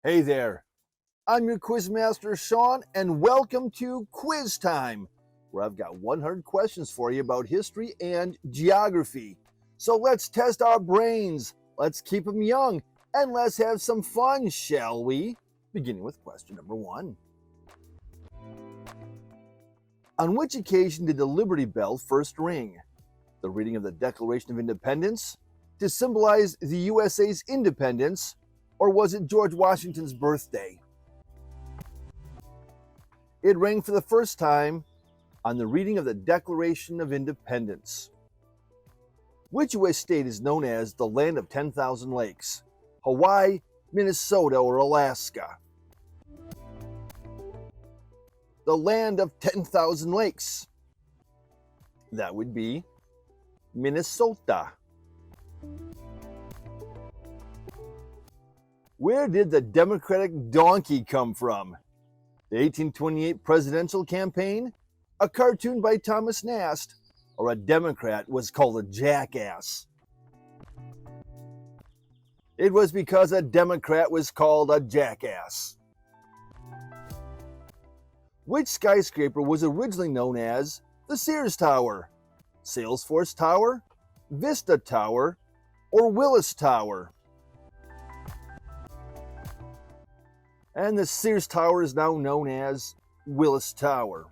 Hey there, I'm your Quizmaster Sean, and welcome to Quiz Time, where I've got 100 questions for you about history and geography. So let's test our brains, let's keep them young, and let's have some fun, shall we? Beginning with question number 1. On which occasion did the Liberty Bell first ring? The reading of the Declaration of Independence? To symbolize the USA's independence? Or was it George Washington's birthday? It rang for the first time on the reading of the Declaration of Independence. Which U.S. state is known as the Land of 10,000 Lakes? Hawaii, Minnesota, or Alaska? The Land of 10,000 Lakes. That would be Minnesota. Where did the Democratic donkey come from? The 1828 presidential campaign, a cartoon by Thomas Nast, or a Democrat was called a jackass? It was because a Democrat was called a jackass. Which skyscraper was originally known as the Sears Tower? Salesforce Tower, Vista Tower, or Willis Tower? And the Sears Tower is now known as Willis Tower.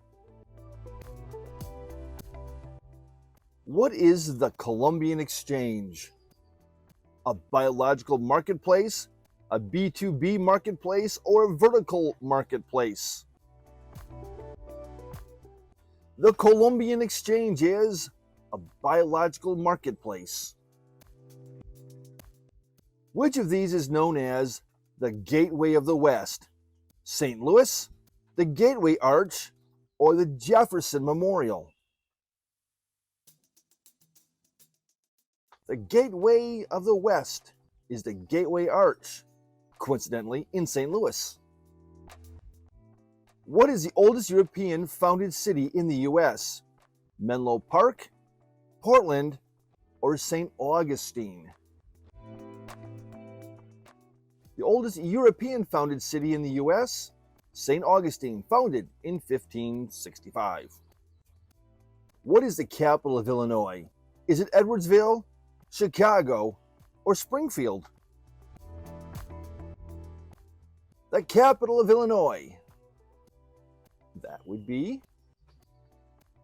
What is the Columbian Exchange? A biological marketplace, a B2B marketplace, or a vertical marketplace? The Columbian Exchange is a biological marketplace. Which of these is known as the Gateway of the West? St. Louis, the Gateway Arch, or the Jefferson Memorial? The Gateway of the West is the Gateway Arch, coincidentally in St. Louis. What is the oldest European founded city in the U.S.? Menlo Park, Portland, or St. Augustine? The oldest European founded city in the U.S., St. Augustine, founded in 1565. What is the capital of Illinois? Is it Edwardsville, Chicago, or Springfield? The capital of Illinois. That would be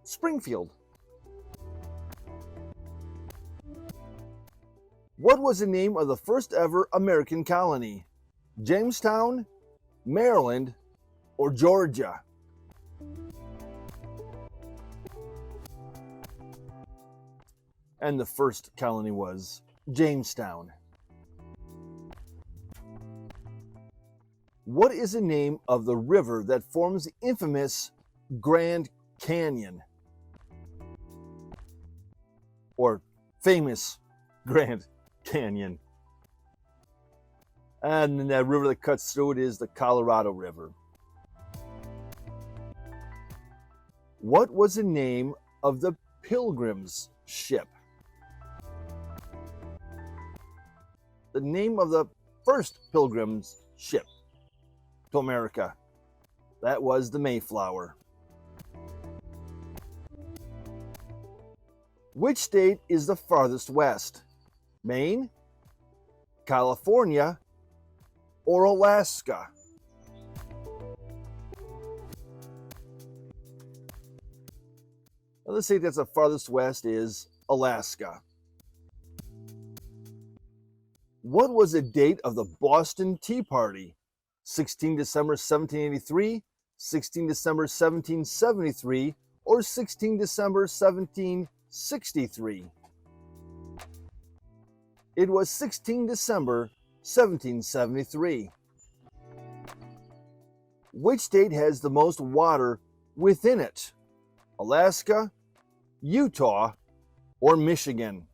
Springfield. What was the name of the first ever American colony? Jamestown, Maryland, or Georgia? And the first colony was Jamestown. What is the name of the river that forms the infamous Grand Canyon? Or famous Grand Canyon. And that river that cuts through it is the Colorado River. What was the name of the Pilgrim's ship? The name of the first Pilgrim's ship to America. That was the Mayflower. Which state is the farthest west? Maine, California, or Alaska? Now, the state that's the farthest west is Alaska. What was the date of the Boston Tea Party? 16 December 1783, 16 December 1773, or 16 December 1763? It was 16 December 1773. Which state has the most water within it? Alaska, Utah, or Michigan?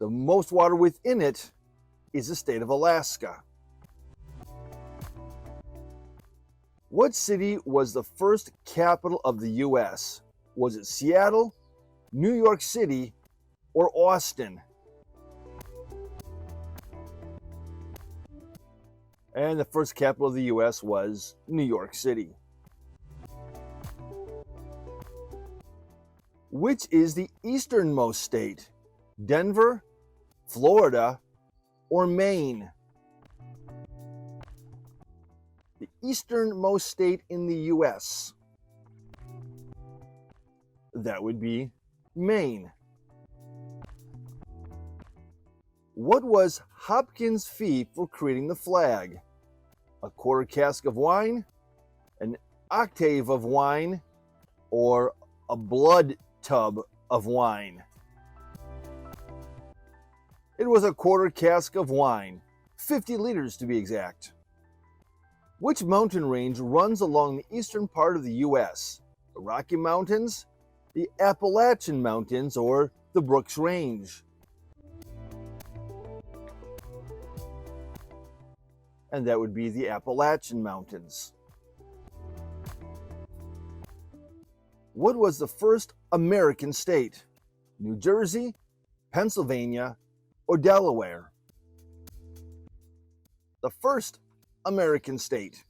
The most water within it is the state of Alaska. What city was the first capital of the U.S.? Was it Seattle, New York City, or Austin? And the first capital of the U.S. was New York City. Which is the easternmost state? Denver, Florida, or Maine? The easternmost state in the U.S. That would be Maine. What was Hopkins' fee for creating the flag? A quarter cask of wine, an octave of wine, or a blood tub of wine? It was a quarter cask of wine, 50 liters to be exact. Which mountain range runs along the eastern part of the U.S.? The Rocky Mountains, the Appalachian Mountains, or the Brooks Range? And that would be the Appalachian Mountains. What was the first American state? New Jersey, Pennsylvania, or Delaware? The first American state.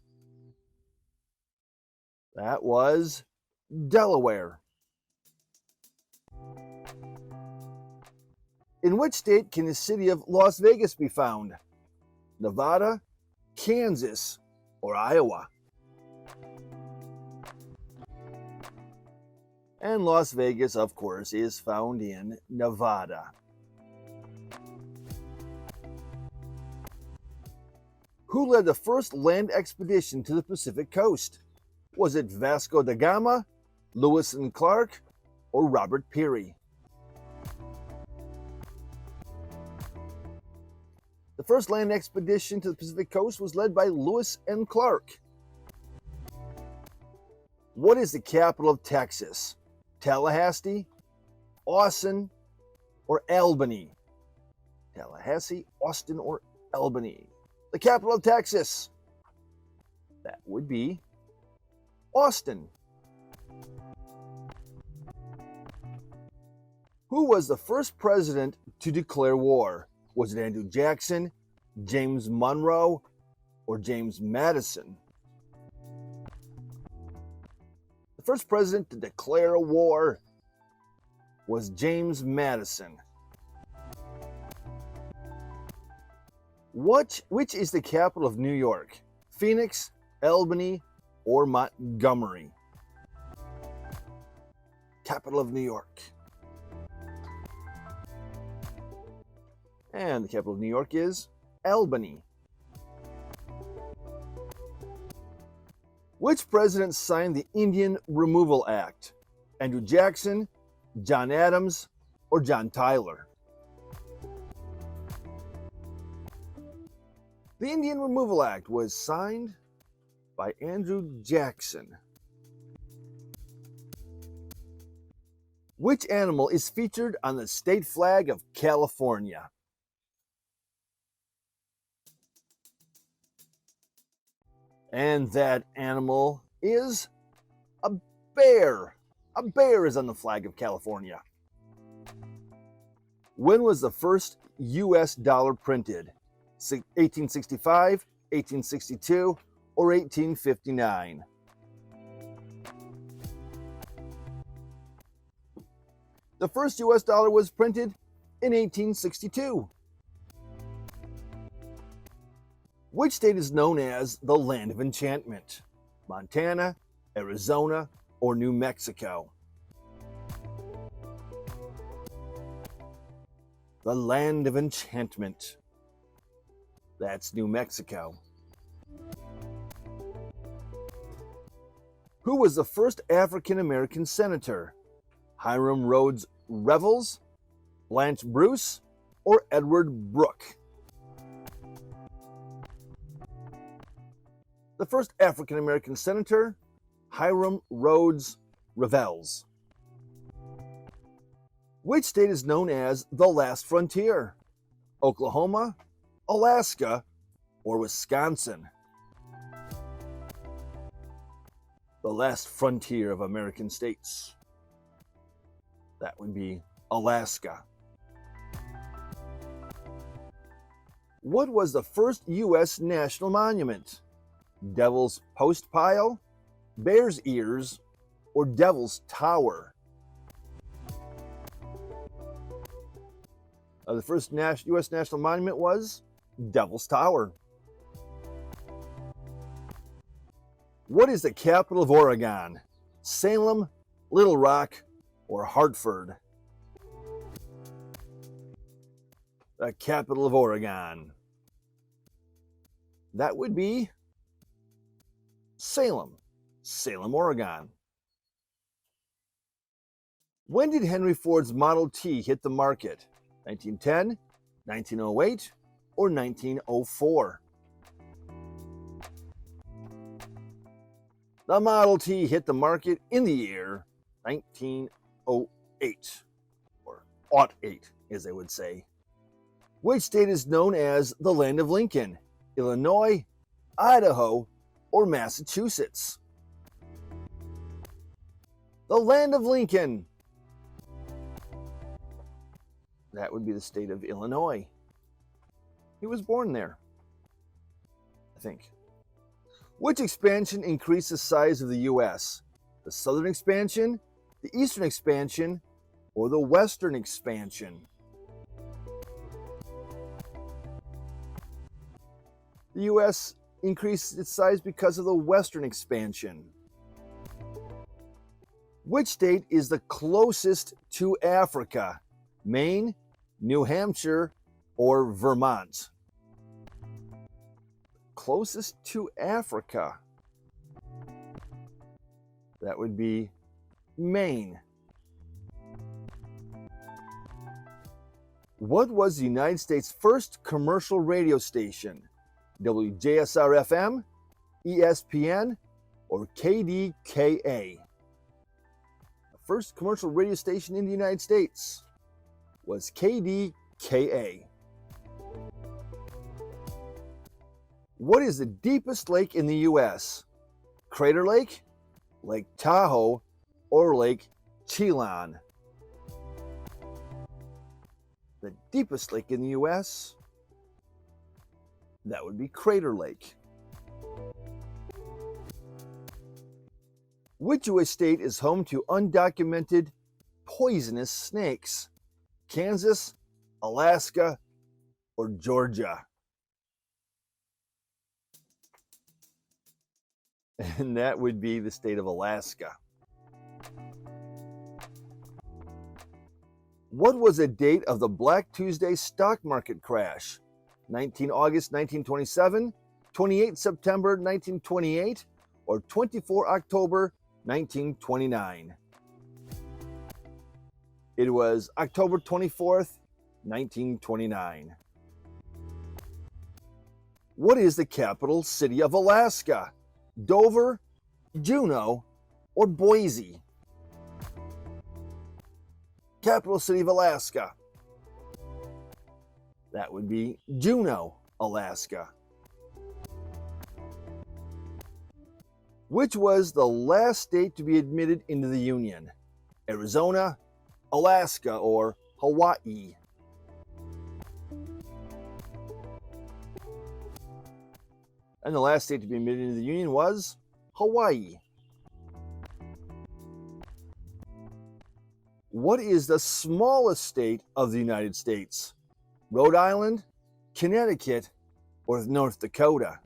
That was Delaware. In which state can the city of Las Vegas be found? Nevada, Kansas, or Iowa? And Las Vegas, of course, is found in Nevada. Who led the first land expedition to the Pacific coast? Was it Vasco da Gama, Lewis and Clark, or Robert Peary? The first land expedition to the Pacific coast was led by Lewis and Clark. What is the capital of Texas? Tallahassee, Austin, or Albany? Tallahassee, Austin, or Albany? The capital of Texas. That would be Austin. Who was the first president to declare war? Was it Andrew Jackson, James Monroe, or James Madison? The first president to declare a war was James Madison. Which is the capital of New York? Phoenix, Albany, or Montgomery? Capital of New York. And the capital of New York is Albany. Which president signed the Indian Removal Act? Andrew Jackson, John Adams, or John Tyler? The Indian Removal Act was signed by Andrew Jackson. Which animal is featured on the state flag of California? And that animal is a bear. A bear is on the flag of California. When was the first U.S. dollar printed? 1865, 1862, or 1859? The first U.S. dollar was printed in 1862. Which state is known as the Land of Enchantment? Montana, Arizona, or New Mexico? The Land of Enchantment. That's New Mexico. Who was the first African American senator? Hiram Rhodes Revels, Blanche Bruce, or Edward Brooke? The first African American senator, Hiram Rhodes Revels. Which state is known as the last frontier? Oklahoma, Alaska, or Wisconsin? The last frontier of American states. That would be Alaska. What was the first U.S. national monument? Devil's Post Pile, Bear's Ears, or Devil's Tower? The first U.S. national monument was Devil's Tower. What is the capital of Oregon? Salem, Little Rock, or Hartford? The capital of Oregon. That would be Salem, Oregon. When did Henry Ford's Model T hit the market? 1910, 1908, or 1904? The Model T hit the market in the year 1908, or '08, as they would say. Which state is known as the Land of Lincoln? Illinois, Idaho, or Massachusetts? The Land of Lincoln. That would be the state of Illinois. He was born there, I think. Which expansion increased the size of the U.S.? The Southern expansion, the Eastern expansion, or the Western expansion? The U.S. increased its size because of the Western expansion. Which state is the closest to Africa? Maine, New Hampshire, or Vermont? Closest to Africa. That would be Maine. What was the United States' first commercial radio station? WJSR-FM, ESPN, or KDKA? The first commercial radio station in the United States was KDKA. What is the deepest lake in the U.S.? Crater Lake, Lake Tahoe, or Lake Chelan? The deepest lake in the U.S., that would be Crater Lake. Which U.S. state is home to undocumented poisonous snakes? Kansas, Alaska, or Georgia? And that would be the state of Alaska. What was the date of the Black Tuesday stock market crash? 19 August 1927, 28 September 1928, or 24 October 1929? It was October 24th, 1929. What is the capital city of Alaska? Dover, Juneau, or Boise? Capital city of Alaska. That would be Juneau, Alaska. Which was the last state to be admitted into the Union? Arizona, Alaska, or Hawaii? And the last state to be admitted into the Union was Hawaii. What is the smallest state of the United States? Rhode Island, Connecticut, or North Dakota?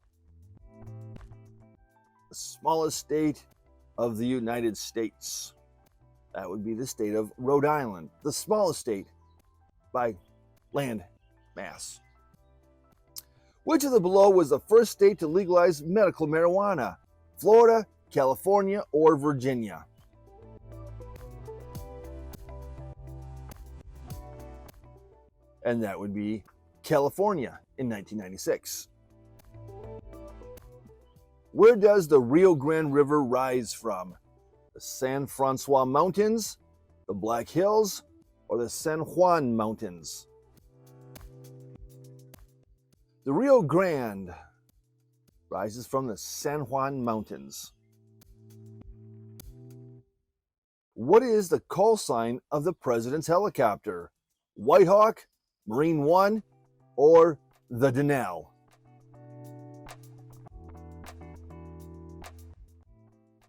The smallest state of the United States. That would be the state of Rhode Island, the smallest state by land mass. Which of the below was the first state to legalize medical marijuana? Florida, California, or Virginia? And that would be California in 1996. Where does the Rio Grande River rise from? The San Francisco Mountains, the Black Hills, or the San Juan Mountains? The Rio Grande rises from the San Juan Mountains. What is the call sign of the president's helicopter? White Hawk, Marine One, or the Denali.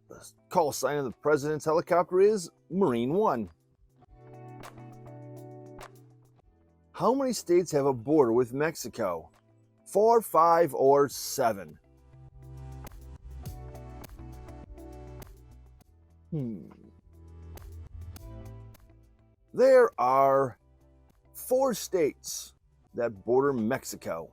The call sign of the president's helicopter is Marine One. How many states have a border with Mexico? 4, 5, or 7? There are 4 states that border Mexico.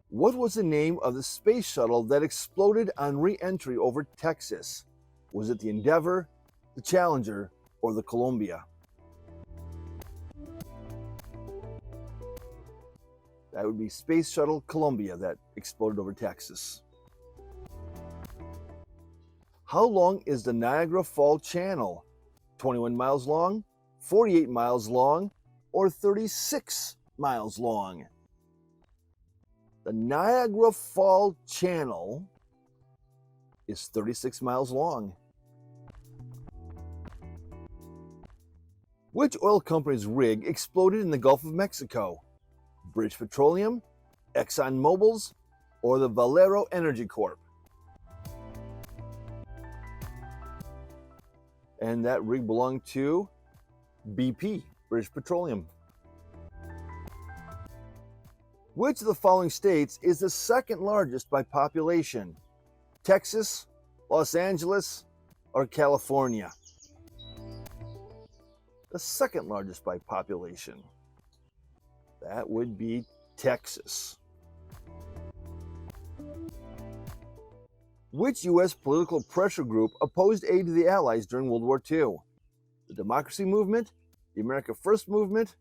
What was the name of the space shuttle that exploded on re-entry over Texas? Was it the Endeavour, the Challenger, or the Columbia? That would be Space Shuttle Columbia that exploded over Texas. How long is the Niagara Falls Channel? 21 miles long, 48 miles long, or 36 miles long? The Niagara Falls Channel is 36 miles long. Which oil company's rig exploded in the Gulf of Mexico? British Petroleum, ExxonMobil's, or the Valero Energy Corp? And that rig belonged to BP, British Petroleum. Which of the following states is the second largest by population? Texas, Los Angeles, or California? The second largest by population. That would be Texas. Which U.S. political pressure group opposed aid to the Allies during World War II? The Democracy Movement, the America First Movement,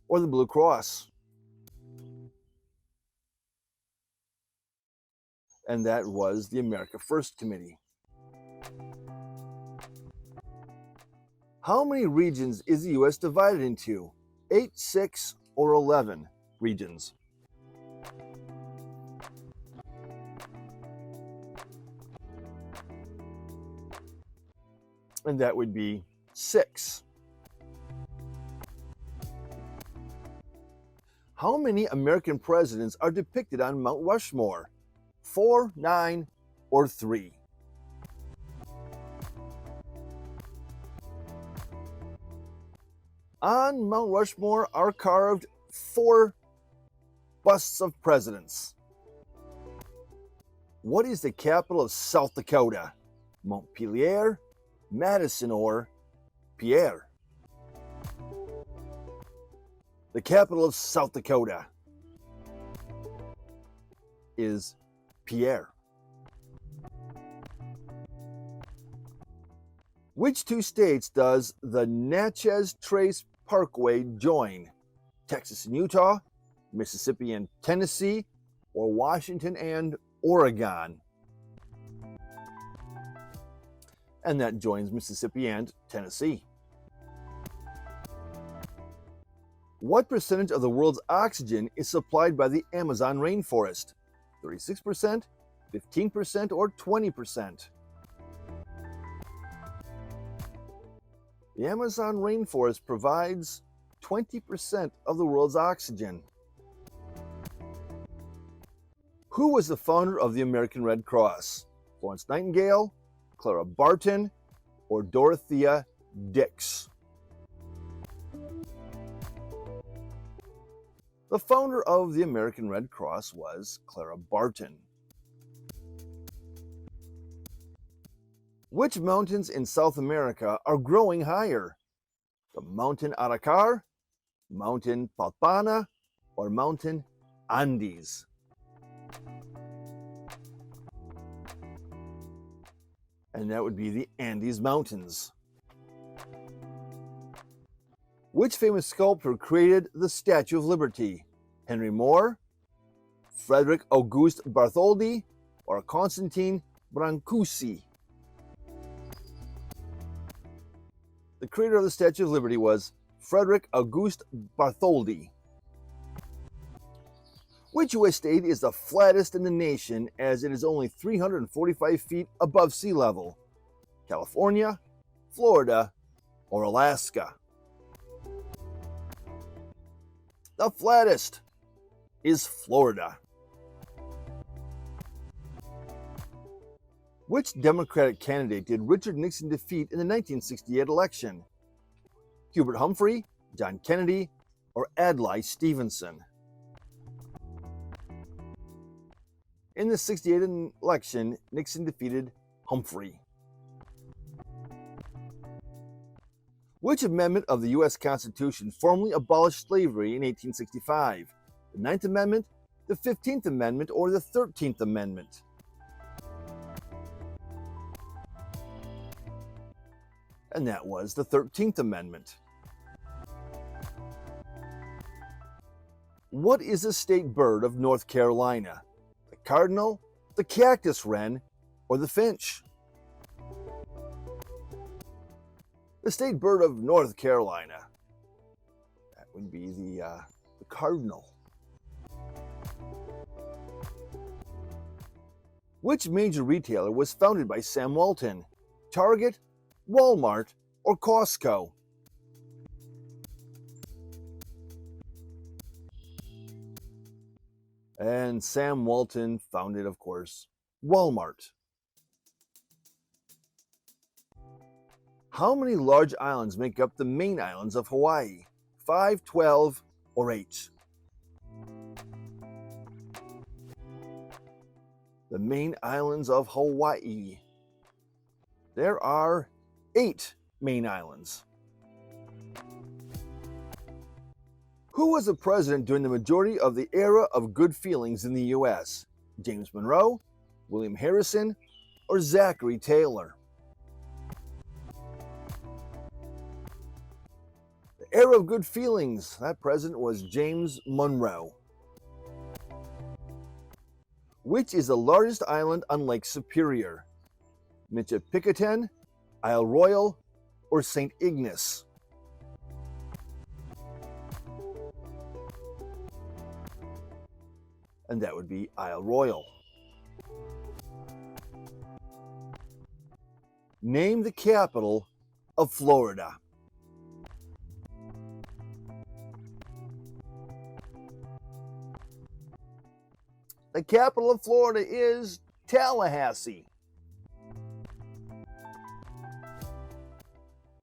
or the Blue Cross? And that was the America First Committee. How many regions is the U.S. divided into? 8, 6, or 11 regions? And that would be 6. How many American presidents are depicted on Mount Rushmore? 4, 9, or 3? On Mount Rushmore are carved 4 busts of presidents. What is the capital of South Dakota? Montpelier, Madison, or Pierre? The capital of South Dakota is Pierre. Which 2 states does the Natchez Trace Parkway join? Texas and Utah, Mississippi and Tennessee, or Washington and Oregon? And that joins Mississippi and Tennessee. What percentage of the world's oxygen is supplied by the Amazon rainforest? 36%, 15%, or 20%? The Amazon rainforest provides 20% of the world's oxygen. Who was the founder of the American Red Cross? Florence Nightingale, Clara Barton, or Dorothea Dix? The founder of the American Red Cross was Clara Barton. Which mountains in South America are growing higher? The Mountain Aracar, Mountain Palpana, or Mountain Andes? And that would be the Andes Mountains. Which famous sculptor created the Statue of Liberty? Henry Moore, Frederick Auguste Bartholdi, or Constantine Brancusi? The creator of the Statue of Liberty was Frederick Auguste Bartholdi. Which U.S. state is the flattest in the nation as it is only 345 feet above sea level? California, Florida, or Alaska? The flattest is Florida. Which Democratic candidate did Richard Nixon defeat in the 1968 election? Hubert Humphrey, John Kennedy, or Adlai Stevenson? In the 68 election, Nixon defeated Humphrey. Which amendment of the U.S. Constitution formally abolished slavery in 1865? The 9th Amendment, the 15th Amendment, or the 13th Amendment? And that was the 13th Amendment. What is the state bird of North Carolina? The cardinal, the cactus wren, or the finch? The state bird of North Carolina. That would be the cardinal. Which major retailer was founded by Sam Walton? Target, Walmart, or Costco? And Sam Walton founded, of course, Walmart. How many large islands make up the main islands of Hawaii? 5, 12, or 8? The main islands of Hawaii. There are 8 main islands. Who was the president during the majority of the era of good feelings in the U.S.? James Monroe, William Harrison, or Zachary Taylor? The era of good feelings, that president was James Monroe. Which is the largest island on Lake Superior? Michipicoten, Isle Royale, or St. Ignace? And that would be Isle Royale. Name the capital of Florida. The capital of Florida is Tallahassee.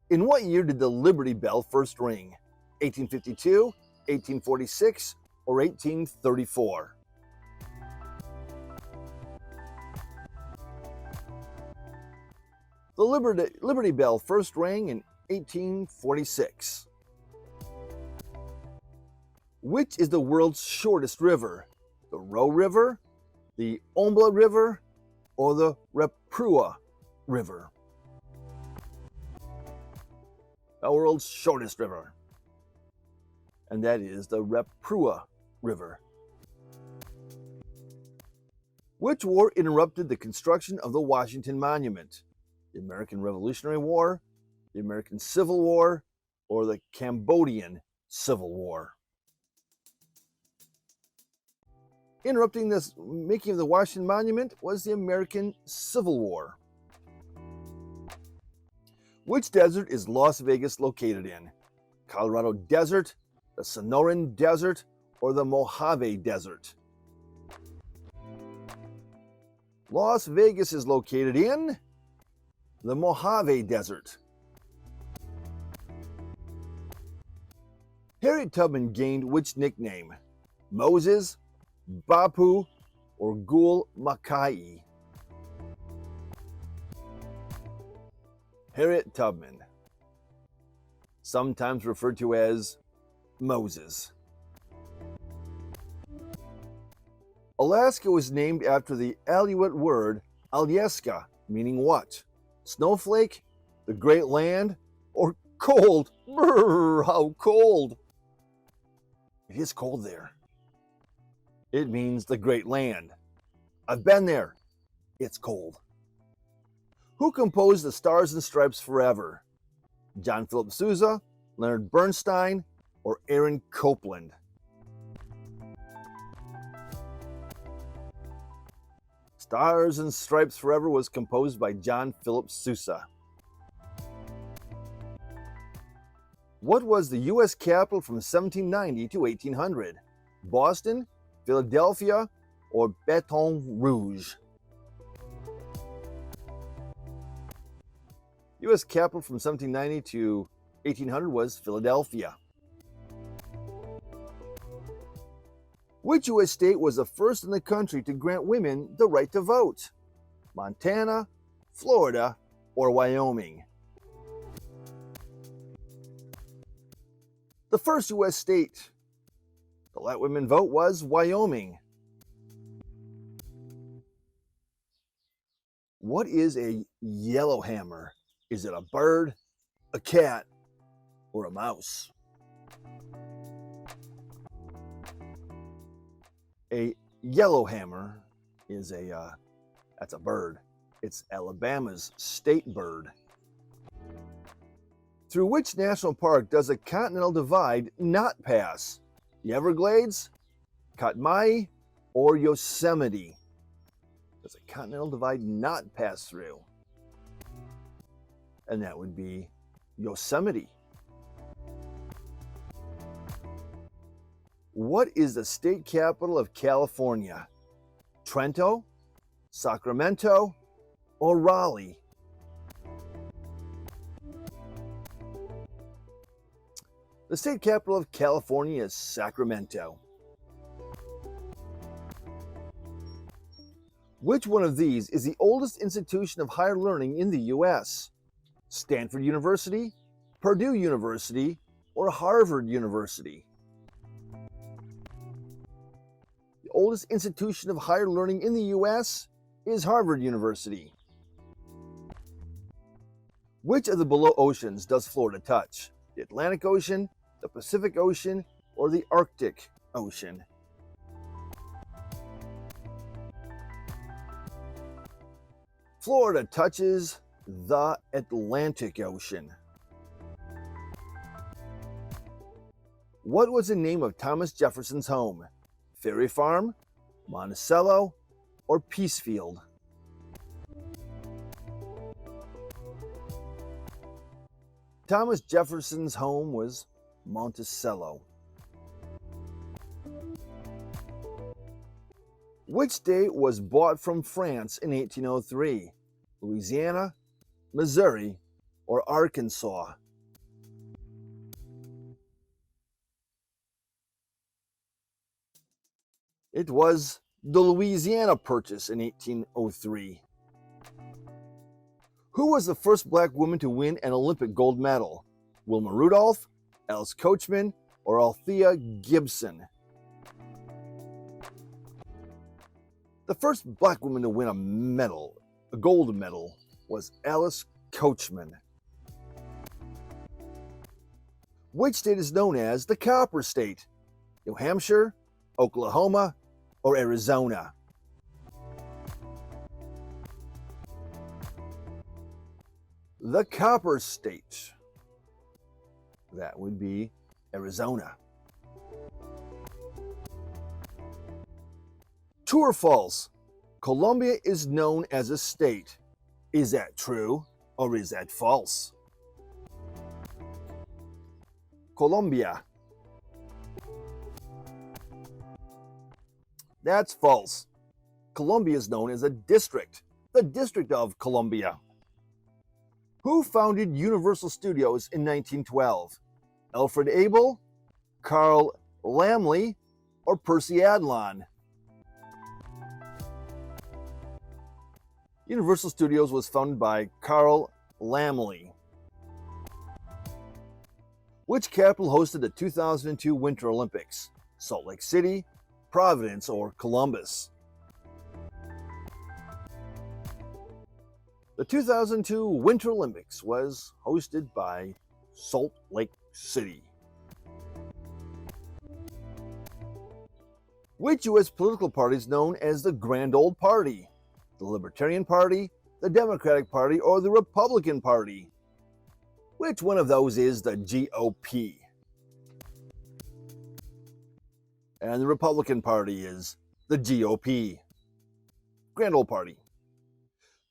In what year did the Liberty Bell first ring? 1852, 1846, or 1834? The Liberty Bell first rang in 1846. Which is the world's shortest river? The Roe River, the Ombla River, or the Reprua River? The world's shortest river. And that is the Reprua River. Which war interrupted the construction of the Washington Monument? The American Revolutionary War, the American Civil War, or the Cambodian Civil War? Interrupting this making of the Washington Monument was the American Civil War. Which desert is Las Vegas located in? Colorado Desert, the Sonoran Desert, or the Mojave Desert? Las Vegas is located in the Mojave Desert. Harriet Tubman gained which nickname? Moses, Bapu, or Gul Makai? Harriet Tubman, sometimes referred to as Moses. Alaska was named after the Aleut word Alyeska, meaning what? Snowflake, the Great Land, or cold? Brrr, how cold! It is cold there. It means the Great Land. I've been there. It's cold. Who composed the Stars and Stripes Forever? John Philip Sousa, Leonard Bernstein, or Aaron Copland? Stars and Stripes Forever was composed by John Philip Sousa. What was the U.S. capital from 1790 to 1800? Boston, Philadelphia or Baton Rouge? U.S. capital from 1790 to 1800 was Philadelphia. Which U.S. state was the first in the country to grant women the right to vote? Montana, Florida, or Wyoming? The first U.S. state to let women vote was Wyoming. What is a yellowhammer? Is it a bird, a cat, or a mouse? A yellowhammer is that's a bird. It's Alabama's state bird. Through which national park does the Continental Divide not pass? The Everglades, Katmai, or Yosemite? Does the Continental Divide not pass through? And that would be Yosemite. What is the state capital of California? Trento, Sacramento, or Raleigh? The state capital of California is Sacramento. Which one of these is the oldest institution of higher learning in the U.S.? Stanford University, Purdue University, or Harvard University? The oldest institution of higher learning in the U.S. is Harvard University. Which of the below oceans does Florida touch? The Atlantic Ocean, the Pacific Ocean, or the Arctic Ocean? Florida touches the Atlantic Ocean. What was the name of Thomas Jefferson's home? Ferry Farm, Monticello, or Peacefield? Thomas Jefferson's home was Monticello. Which state was bought from France in 1803? Louisiana, Missouri, or Arkansas? It was the Louisiana Purchase in 1803. Who was the first black woman to win an Olympic gold medal? Wilma Rudolph, Alice Coachman, or Althea Gibson? The first black woman to win a gold medal, was Alice Coachman. Which state is known as the Copper State? New Hampshire, Oklahoma, or Arizona? The Copper State. That would be Arizona. True or false? Colombia is known as a state. Is that true or is that false? Colombia. That's false. Colombia is known as a district, the District of Columbia. Who founded Universal Studios in 1912? Alfred Abel, Carl Laemmle, or Percy Adlon? Universal Studios was founded by Carl Laemmle. Which capital hosted the 2002 Winter Olympics? Salt Lake City, Providence, or Columbus? The 2002 Winter Olympics was hosted by Salt Lake City. Which U.S. political party is known as the Grand Old Party? The Libertarian Party, the Democratic Party, or the Republican Party? Which one of those is the GOP? And the Republican Party is the GOP. Grand Old Party.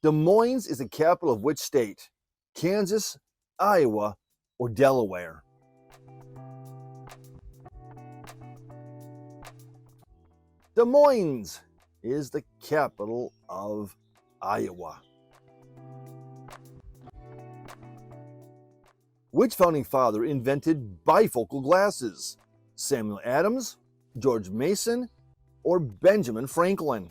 Des Moines is the capital of which state? Kansas, Iowa, or Delaware? Des Moines is the capital of Iowa. Which founding father invented bifocal glasses? Samuel Adams, George Mason, or Benjamin Franklin?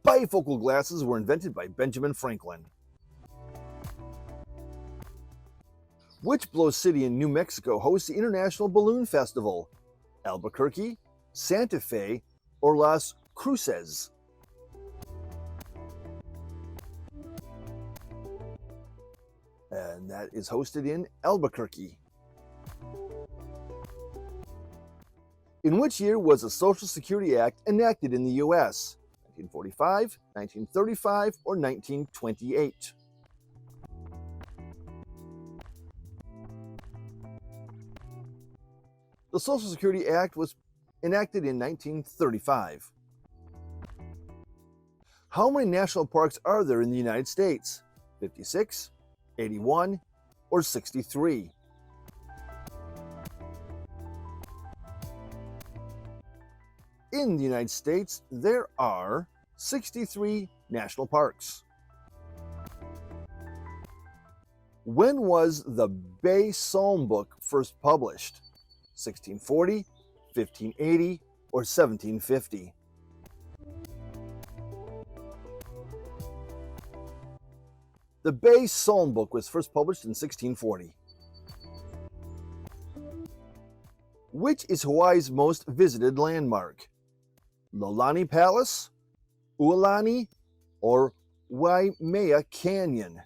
Bifocal glasses were invented by Benjamin Franklin. Which blow city in New Mexico hosts the International Balloon Festival? Albuquerque, Santa Fe, or Las Cruces? And that is hosted in Albuquerque. In which year was the Social Security Act enacted in the U.S.? 1945, 1935, or 1928? The Social Security Act was enacted in 1935. How many national parks are there in the United States? 56, 81, or 63? In the United States, there are 63 national parks. When was the Bay Psalm book first published? 1640, 1580, or 1750? The Bay Psalm book was first published in 1640. Which is Hawaii's most visited landmark? Lolani Palace, Uolani, or Waimea Canyon?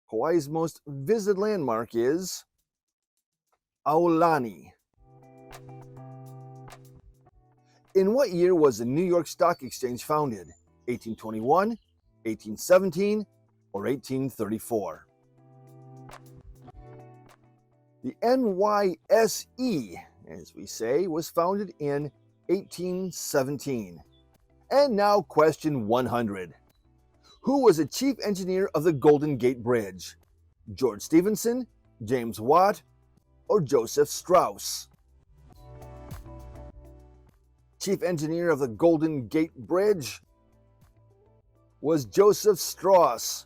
Hawaii's most visited landmark is Aulani. In what year was the New York Stock Exchange founded? 1821, 1817, or 1834? The NYSE, as we say, was founded in 1817. And now question 100. Who was the chief engineer of the Golden Gate Bridge? George Stephenson, James Watt, or Joseph Strauss? Chief engineer of the Golden Gate Bridge was Joseph Strauss.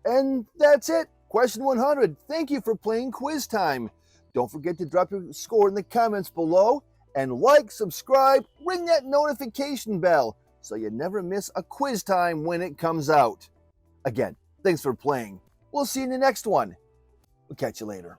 And that's it. Question 100. Thank you for playing Quiz Time. Don't forget to drop your score in the comments below and like, subscribe, ring that notification bell so you never miss a Quiz Time when it comes out. Again, thanks for playing. We'll see you in the next one. We'll catch you later.